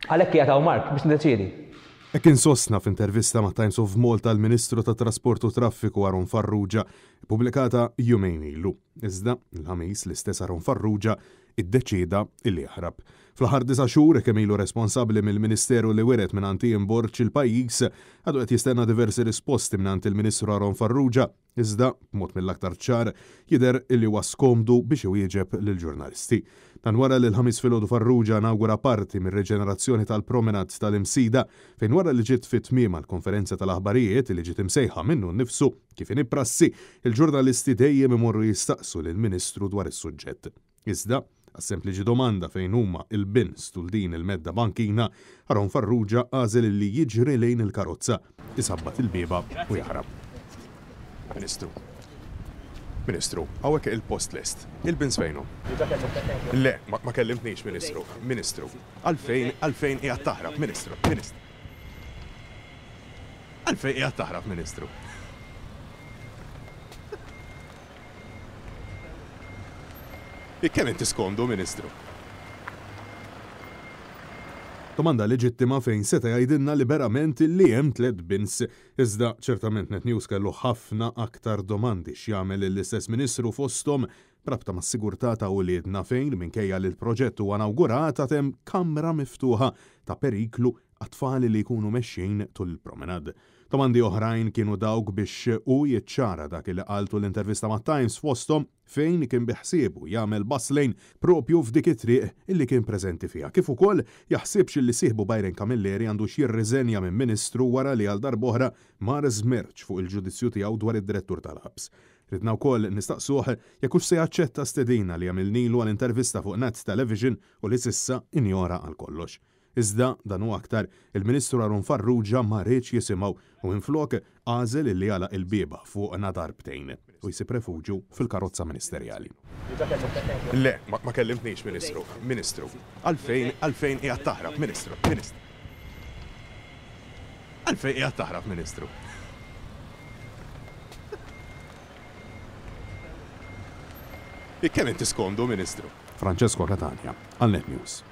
Għalhekk jagħtaw Mark biex niddeċiedi. Kien sostna f'intervista ma' Times of Malta l-Ministru tat Trasport u Traffiku Aron Farrugia, pubblikata jumejn ilu. Iżda l-ħamis l-istess Aron Farrugia iddeċida illi jaħrab. Fl-aħħar 9 xhur kemm ilu responsabbli mill-Ministeru li wiret mingħand jinborġ il-pajjiż għadu qed jistenna diversi risposti mingħand il-Ministru Aron Farrugia, iżda b'mod mill-aktar ċar jidher illi huwa skomdu biex iwieġeb lill-ġurnalisti. Dan wara li l-ħamis filgħodu Farrugia nawgura parti mir-reġenerazzjoni tal-promenad tal-Imsida fejn wara li ġiet fit-tmiem għall-konferenza tal-aħbarijiet li ġiet imsejħa minnu nnifsu kif inhi prassi il-ġurnalisti dejjem imorru jistaqsu lill-Ministru dwar is-suġġett. Iżda għas-sempliċi domanda fejn huma il-bins tul din il-medda bankina, Aron Farrugia għażel li jiġri lejn il-karozza, isabbat il-bieba u jaħrab. Ministru, għawek il-post list, il-bins fejnu? Le, ma kellimtniex, Ministru. Għalfejn qiegħed taħrab, Ministru. Għalfejn qiegħed taħrab, Ministru. Kemm inti skondu, Ministru? Domanda leġittima fejn seta' jgħidilna liberament li hemm 3 bins, iżda ċertament Net News kellu ħafna aktar domandi x'jagħmel l-istess Ministru fosthom brabta mas-sigurtà ta' uliedna fejn minkejja li l-proġett huwa inawgurat hemm kamra miftuħa ta' periklu għat-tfal li jkunu mexxin tul il-promenad. Domandi oħrajn kienu dawk biex jiċċara dak li qaltu l-intervista ma' Times fosthom fejn kien biħsiebu jagħmel baslejn propju f'dik it-triq illi kien preżenti fiha. Kif ukoll jaħsibx li sieħbu Byron Camilleri għandu jirriżenja minn Ministru wara li għal darb'oħra mar żmerġ fuq il-ġudizzju tiegħu dwar id-direttur tal-ħabs. Ridna wkoll nistaqsuh jekk hux se jaċċetta stedina li għamilnilu għall-intervista fuq Nat Television u li s'issa injora għal kollox. Iżda dan huwa aktar il-Ministru Aron Farrugia ma rridx jisimgħu u minflok għażel illi jagħlaq il-bieba fuq darbtejn u jsib refuġju fil-karozza ministerjali. Le, ma kellimtniex, Ministru. Għalfejn qiegħed taħrab, Ministru. Għalfejn qiegħed taħrab, Ministru. Kemm inti skondu, Ministru? Francesco Catania, għal Net News.